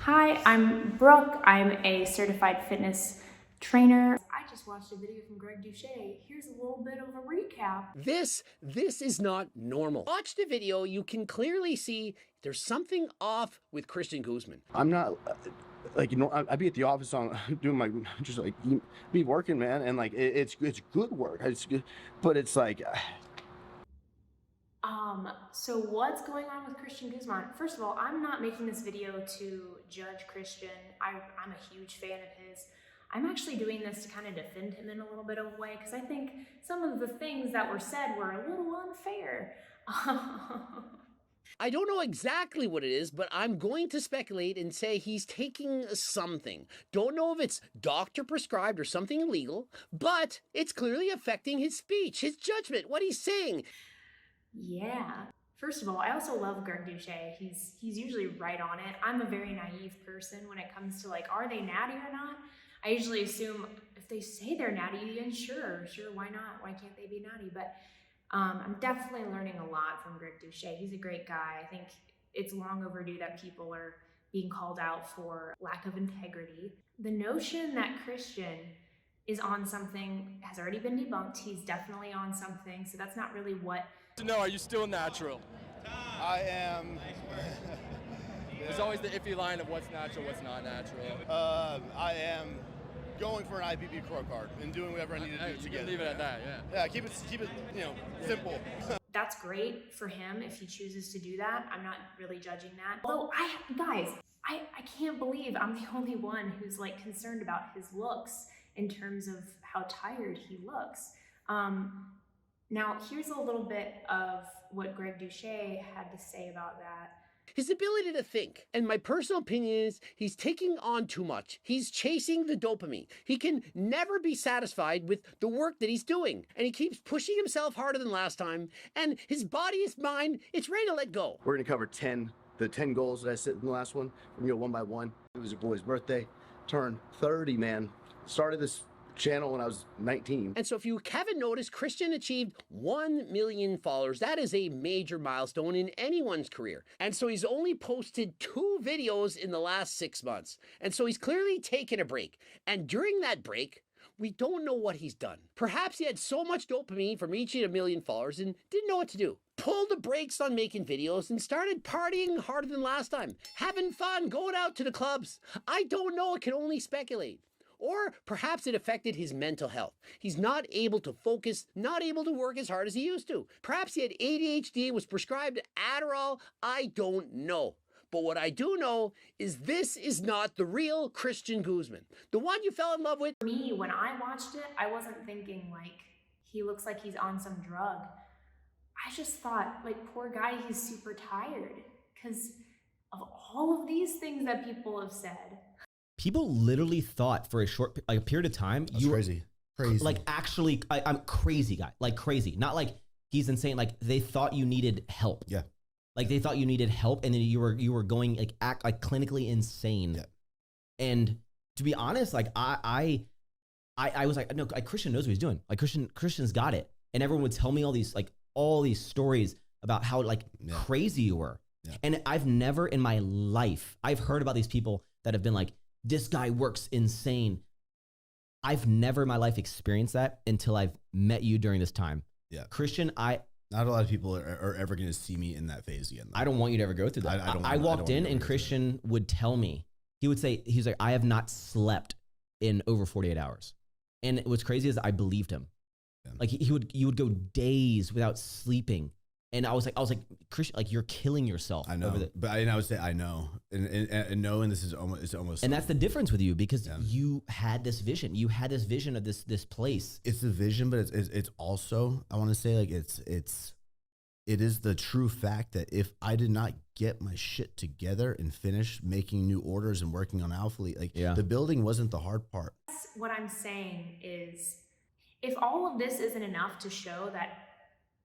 Hi, I'm Brooke. I'm a certified fitness trainer. I just watched a video from Greg Duche. Here's a little bit of a recap. This is not normal. Watch the video, you can clearly see there's something off with Christian Guzman. I'm not like, you know, I'd be at the office on doing my, just like be working, man, and like it's good work. It's good, but it's like So what's going on with Christian Guzman? First of all, I'm not making this video to judge Christian. I'm a huge fan of his. I'm actually doing this to kind of defend him in a little bit of a way because I think some of the things that were said were a little unfair. I don't know exactly what it is, but I'm going to speculate and say he's taking something. Don't know if it's doctor prescribed or something illegal, but it's clearly affecting his speech, his judgment, what he's saying. Yeah. First of all, I also love Greg Duche. He's usually right on it. I'm a very naive person when it comes to like, are they natty or not? I usually assume if they say they're natty, then sure, why not? Why can't they be natty? But I'm definitely learning a lot from Greg Duche. He's a great guy. I think it's long overdue that people are being called out for lack of integrity. The notion that Christian is on something has already been debunked. He's definitely on something, so that's not really what. No, are you still natural? I am. There's always the iffy line of what's natural, what's not natural. I am going for an IPP Pro card and doing whatever I need to do to get it. Leave it at that, yeah. Yeah, keep it, simple. That's great for him if he chooses to do that. I'm not really judging that. Although I can't believe I'm the only one who's like concerned about his looks in terms of how tired he looks. Now, here's a little bit of what Greg Duche had to say about that. His ability to think. And my personal opinion is he's taking on too much. He's chasing the dopamine. He can never be satisfied with the work that he's doing. And he keeps pushing himself harder than last time. And his body, his mind, it's ready to let go. we're gonna cover the 10 goals that I said in the last one. We're gonna go one by one. It was your boy's birthday, turned 30, man. Started this channel when I was 19. And so if you haven't noticed, Christian achieved 1 million followers. That is a major milestone in anyone's career. And so he's only posted 2 videos in the last 6 months. And so he's clearly taken a break. And during that break, we don't know what he's done. Perhaps he had so much dopamine from reaching 1 million followers and didn't know what to do. Pulled the brakes on making videos and started partying harder than last time. Having fun, going out to the clubs. I don't know, I can only speculate. Or perhaps it affected his mental health. He's not able to focus, not able to work as hard as he used to. Perhaps he had ADHD, was prescribed Adderall. I don't know. But what I do know is this is not the real Christian Guzman. The one you fell in love with. For me, when I watched it, I wasn't thinking like, he looks like he's on some drug. I just thought, like, poor guy, he's super tired because of all of these things that people have said. People literally thought for a short like a period of time That's crazy. like actually I'm crazy guy, like crazy, not like he's insane. Like they thought you needed help. Yeah. Like they thought you needed help, and then you were going like act like clinically insane. Yeah. And to be honest, like I was like, no, like Christian knows what he's doing. Like Christian's got it, and everyone would tell me all these stories about how like crazy you were. Yeah. And I've never in my life I've heard about these people that have been like, this guy works insane. I've never in my life experienced that until I've met you during this time. Yeah. Christian, Not a lot of people are ever going to see me in that phase again. I don't want you to ever go through that. I walked in and Christian would tell me, he was like, I have not slept in over 48 hours. And what's crazy is I believed him. Yeah. Like he would go days without sleeping. And I was like, Christian, like you're killing yourself. I know, but I would say I know, and knowing this is almost. And that's the difference with you because you had this vision. You had this vision of this place. It's the vision, but it's also, I want to say, like it is the true fact that if I did not get my shit together and finish making new orders and working on Alpha Elite, like the building wasn't the hard part. What I'm saying is, if all of this isn't enough to show that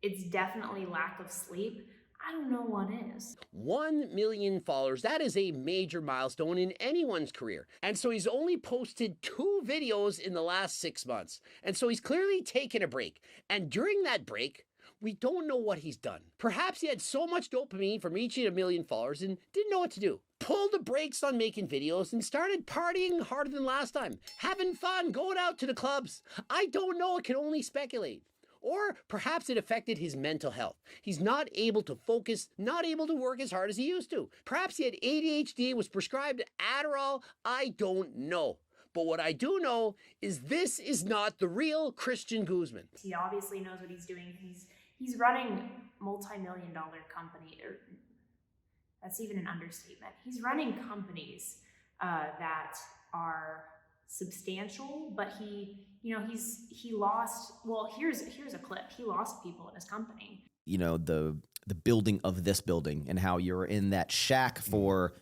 it's definitely lack of sleep, I don't know what is. 1 million followers, that is a major milestone in anyone's career. And so he's only posted 2 videos in the last 6 months. And so he's clearly taken a break. And during that break, we don't know what he's done. Perhaps he had so much dopamine from reaching 1 million followers and didn't know what to do. pulled the brakes on making videos and started partying harder than last time, having fun, going out to the clubs. I don't know, I can only speculate. Or perhaps it affected his mental health. He's not able to focus, not able to work as hard as he used to. Perhaps he had ADHD, was prescribed Adderall. I don't know. But what I do know is this is not the real Christian Guzman. He obviously knows what he's doing. He's running multi-million-dollar company, or that's even an understatement. He's running companies that are substantial, but he lost. Well, here's a clip. He lost people in his company. You know, the building of this building and how you're in that shack for,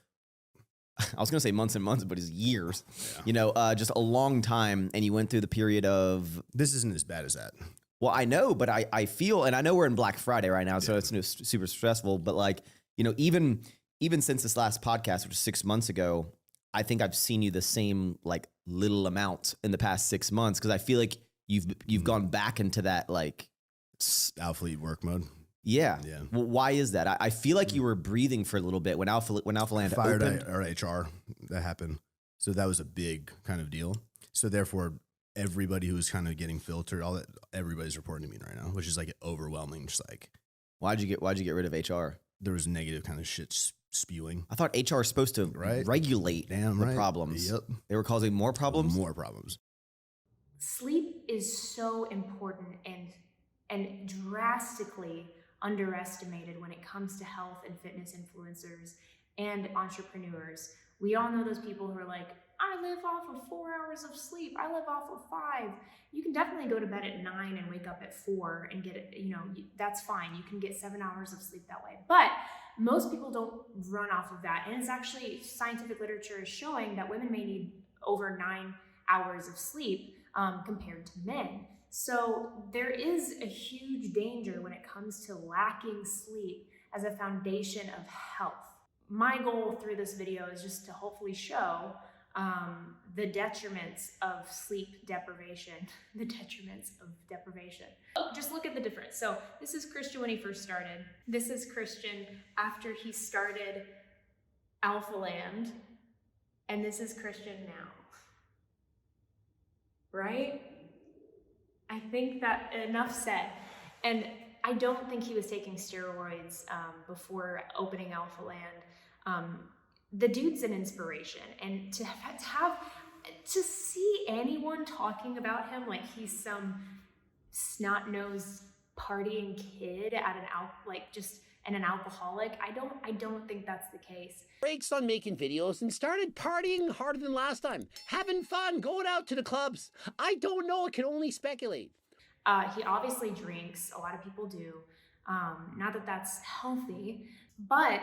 I was gonna say months and months, but it's years. Yeah. You know, just a long time, and you went through the period of. This isn't as bad as that. Well, I know, but I feel, and I know we're in Black Friday right now, so it's super stressful. But like, you know, even since this last podcast, which was 6 months ago, I think I've seen you the same like little amount in the past 6 months, because I feel like you've gone back into that like athlete work mode. Yeah. Well, why is that? I feel like you were breathing for a little bit when Alpha Land fired opened. Our HR. That happened. So that was a big kind of deal. So therefore, everybody who was kind of getting filtered, all that, everybody's reporting to me right now, which is like overwhelming. Just like, why'd you get rid of HR? There was negative kind of shit spewing. I thought HR is supposed to regulate the problems. Yep. They were causing more problems? More problems. Sleep is so important and drastically underestimated when it comes to health and fitness influencers and entrepreneurs. We all know those people who are like, I live off of 4 hours of sleep. I live off of 5. You can definitely go to bed at 9 and wake up at 4 and get it, you know, that's fine. You can get 7 hours of sleep that way. But most people don't run off of that. And it's actually, scientific literature is showing that women may need over 9 hours of sleep compared to men. So there is a huge danger when it comes to lacking sleep as a foundation of health. My goal through this video is just to hopefully show the detriments of sleep deprivation, Just look at the difference. So this is Christian when he first started. This is Christian after he started Alpha Land. And this is Christian now. Right? I think that enough said. And I don't think he was taking steroids before opening Alpha Land. The dude's an inspiration, and to see anyone talking about him like he's some snot-nosed partying kid at an alcoholic, I don't think that's the case. Brakes on making videos and started partying harder than last time, having fun, going out to the clubs. I don't know, I can only speculate. He obviously drinks, a lot of people do. Not that that's healthy, but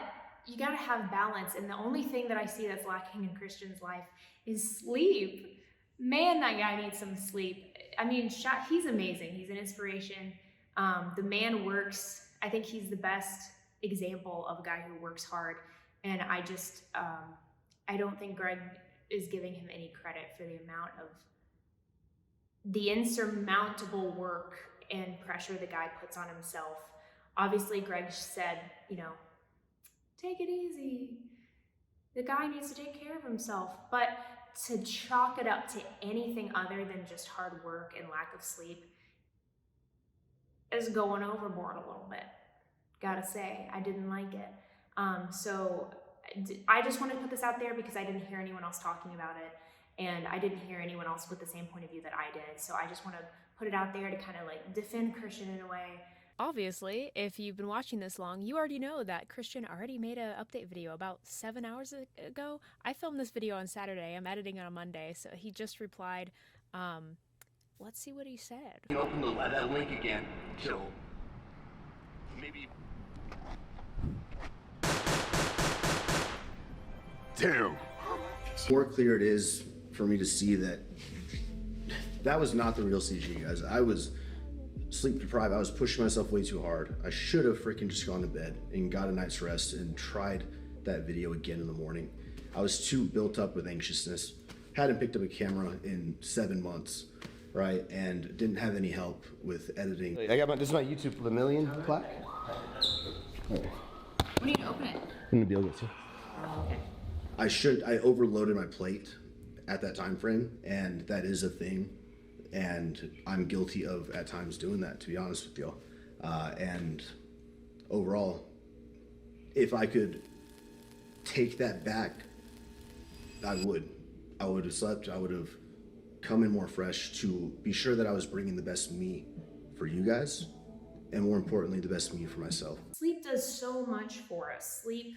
you gotta have balance, and the only thing that I see that's lacking in Christian's life is sleep. Man, that guy needs some sleep. I mean, he's amazing. He's an inspiration. The man works. I think he's the best example of a guy who works hard, and I don't think Greg is giving him any credit for the amount of the insurmountable work and pressure the guy puts on himself. Obviously, Greg said, you know, take it easy. The guy needs to take care of himself. But to chalk it up to anything other than just hard work and lack of sleep is going overboard a little bit. Gotta say, I didn't like it. So I just wanted to put this out there because I didn't hear anyone else talking about it. And I didn't hear anyone else with the same point of view that I did. So I just want to put it out there to kind of like defend Christian in a way. Obviously, if you've been watching this long, you already know that Christian already made an update video about 7 hours ago. I filmed this video on Saturday. I'm editing it on Monday, so he just replied. Let's see what he said. You can open that link again till maybe 2. The more clear it is for me to see that was not the real CG, guys. I was sleep deprived. I was pushing myself way too hard. I should have freaking just gone to bed and got a night's rest and tried that video again in the morning. I was too built up with anxiousness. Hadn't picked up a camera in 7 months, right? And didn't have any help with editing. This is my YouTube the million plaque. When are you gonna open it? I'm gonna be able to. Oh, okay. I overloaded my plate at that time frame, and that is a thing, and I'm guilty of at times doing that, to be honest with you. And overall, if I could take that back, I would have slept. I would have come in more fresh to be sure that I was bringing the best me for you guys, and more importantly, the best me for myself. Sleep does so much for us. Sleep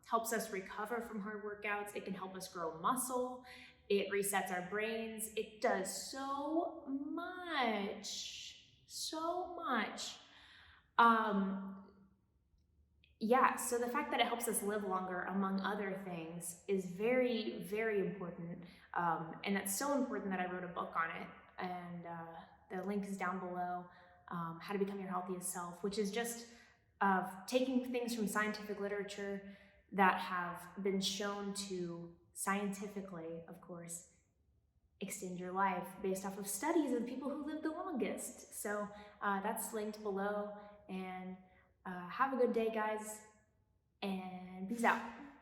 helps us recover from hard workouts. It can help us grow muscle. It resets our brains. It does so much. Yeah, so the fact that it helps us live longer, among other things, is very, very important. And it's so important that I wrote a book on it. And the link is down below, How to Become Your Healthiest Self, which is just taking things from scientific literature that have been shown to scientifically, of course, extend your life based off of studies of people who live the longest. So that's linked below. And have a good day, guys, and peace out.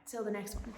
Till the next one.